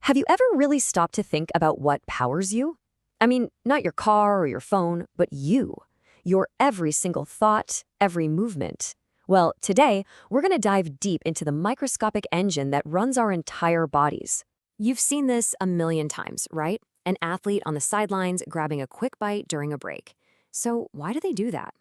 Have you ever really stopped to think about what powers you? I mean, not your car or your phone, but you. Your every single thought, every movement. Well, today, we're going to dive deep into the microscopic engine that runs our entire bodies. You've seen this a million times, right? An athlete on the sidelines grabbing a quick bite during a break. So why do they do that?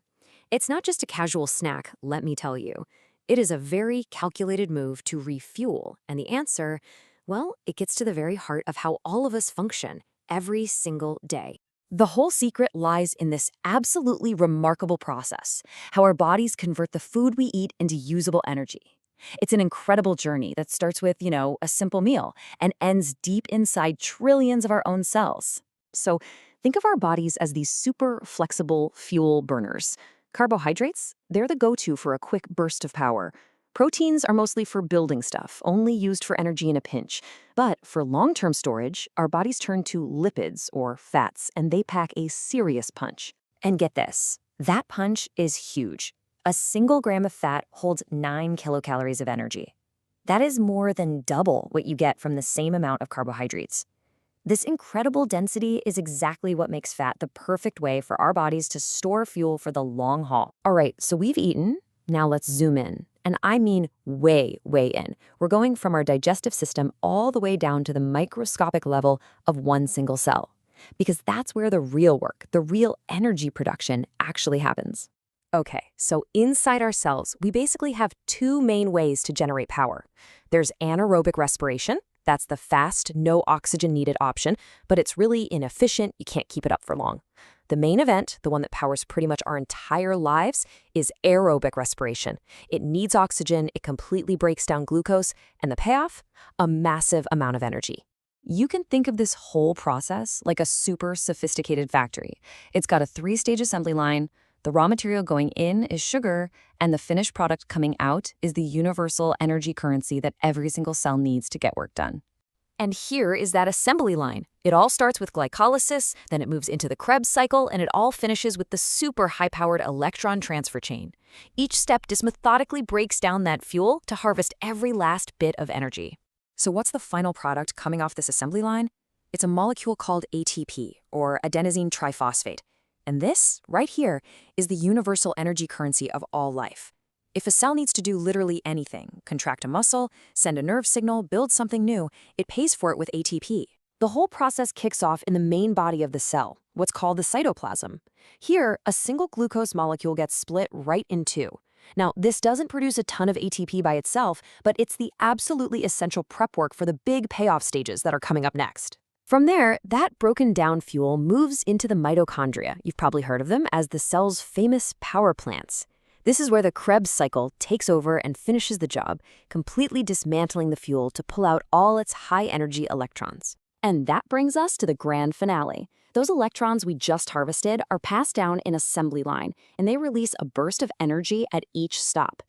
It's not just a casual snack, let me tell you. It is a very calculated move to refuel, and the answer, well, it gets to the very heart of how all of us function every single day. The whole secret lies in this absolutely remarkable process, how our bodies convert the food we eat into usable energy. It's an incredible journey that starts with, a simple meal and ends deep inside trillions of our own cells. So think of our bodies as these super flexible fuel burners. Carbohydrates, they're the go-to for a quick burst of power. Proteins are mostly for building stuff, only used for energy in a pinch. But for long-term storage, our bodies turn to lipids, or fats, and they pack a serious punch. And get this, that punch is huge. A single gram of fat holds 9 kilocalories of energy. That is more than double what you get from the same amount of carbohydrates. This incredible density is exactly what makes fat the perfect way for our bodies to store fuel for the long haul. All right, so we've eaten. Now let's zoom in. And I mean way, way in. We're going from our digestive system all the way down to the microscopic level of one single cell. Because that's where the real work, the real energy production actually happens. Okay, so inside our cells, we basically have two main ways to generate power. There's anaerobic respiration. That's the fast, no oxygen needed option, but it's really inefficient. You can't keep it up for long. The main event, the one that powers pretty much our entire lives, is aerobic respiration. It needs oxygen, it completely breaks down glucose, and the payoff? A massive amount of energy. You can think of this whole process like a super sophisticated factory. It's got a 3-stage assembly line. The raw material going in is sugar, and the finished product coming out is the universal energy currency that every single cell needs to get work done. And here is that assembly line. It all starts with glycolysis, then it moves into the Krebs cycle, and it all finishes with the super high-powered electron transfer chain. Each step just methodically breaks down that fuel to harvest every last bit of energy. So what's the final product coming off this assembly line? It's a molecule called ATP, or adenosine triphosphate. And this, right here, is the universal energy currency of all life. If a cell needs to do literally anything, contract a muscle, send a nerve signal, build something new, it pays for it with ATP. The whole process kicks off in the main body of the cell, what's called the cytoplasm. Here, a single glucose molecule gets split right in two. Now, this doesn't produce a ton of ATP by itself, but it's the absolutely essential prep work for the big payoff stages that are coming up next. From there, that broken down fuel moves into the mitochondria. You've probably heard of them as the cell's famous power plants. This is where the Krebs cycle takes over and finishes the job, completely dismantling the fuel to pull out all its high-energy electrons. And that brings us to the grand finale. Those electrons we just harvested are passed down an assembly line, and they release a burst of energy at each stop.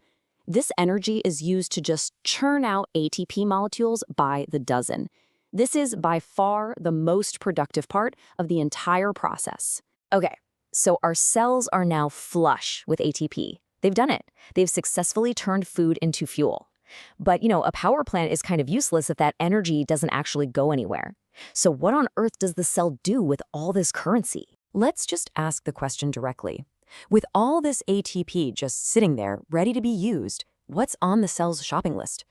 This energy is used to just churn out ATP molecules by the dozen. This is by far the most productive part of the entire process. Okay, so our cells are now flush with ATP. They've done it. They've successfully turned food into fuel. But, a power plant is kind of useless if that energy doesn't actually go anywhere. So what on earth does the cell do with all this currency? Let's just ask the question directly. With all this ATP just sitting there, ready to be used, what's on the cell's shopping list?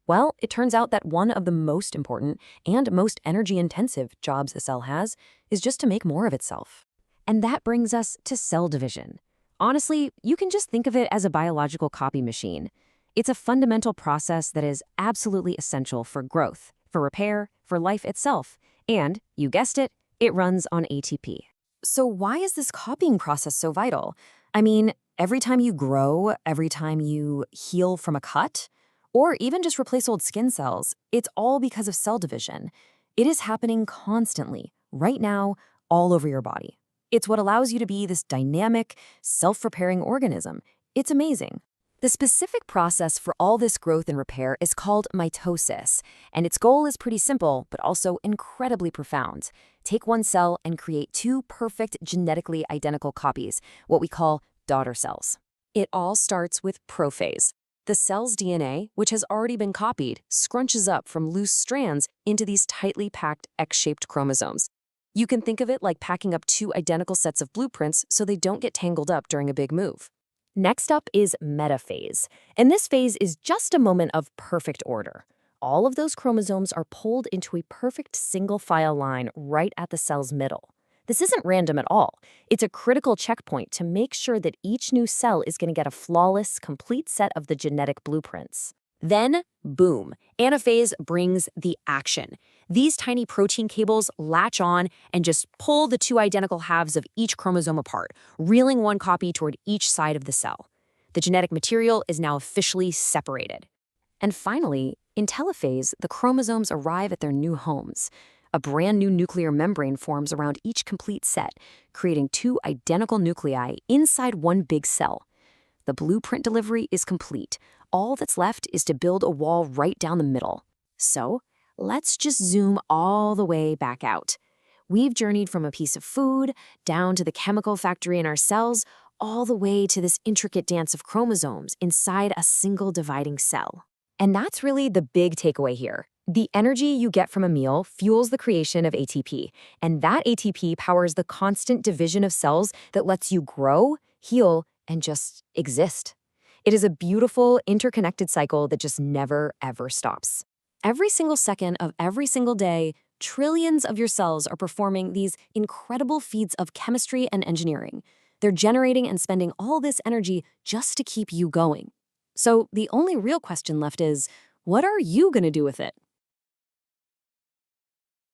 Well, it turns out that one of the most important and most energy-intensive jobs a cell has is just to make more of itself. And that brings us to cell division. Honestly, you can just think of it as a biological copy machine. It's a fundamental process that is absolutely essential for growth, for repair, for life itself. And, you guessed it, it runs on ATP. So why is this copying process so vital? I mean, every time you grow, every time you heal from a cut, or even just replace old skin cells, it's all because of cell division. It is happening constantly, right now, all over your body. It's what allows you to be this dynamic, self-repairing organism. It's amazing. The specific process for all this growth and repair is called mitosis, and its goal is pretty simple, but also incredibly profound. Take one cell and create two perfect genetically identical copies, what we call daughter cells. It all starts with prophase. The cell's DNA, which has already been copied, scrunches up from loose strands into these tightly packed X-shaped chromosomes. You can think of it like packing up two identical sets of blueprints so they don't get tangled up during a big move. Next up is metaphase, and this phase is just a moment of perfect order. All of those chromosomes are pulled into a perfect single-file line right at the cell's middle. This isn't random at all. It's a critical checkpoint to make sure that each new cell is going to get a flawless, complete set of the genetic blueprints. Then, boom, anaphase brings the action. These tiny protein cables latch on and just pull the two identical halves of each chromosome apart, reeling one copy toward each side of the cell. The genetic material is now officially separated. And finally, in telophase, the chromosomes arrive at their new homes. A brand new nuclear membrane forms around each complete set, creating two identical nuclei inside one big cell. The blueprint delivery is complete. All that's left is to build a wall right down the middle. So, let's just zoom all the way back out. We've journeyed from a piece of food, down to the chemical factory in our cells, all the way to this intricate dance of chromosomes inside a single dividing cell. And that's really the big takeaway here. The energy you get from a meal fuels the creation of ATP, and that ATP powers the constant division of cells that lets you grow, heal, and just exist. It is a beautiful, interconnected cycle that just never, ever stops. Every single second of every single day, trillions of your cells are performing these incredible feats of chemistry and engineering. They're generating and spending all this energy just to keep you going. So the only real question left is, what are you going to do with it?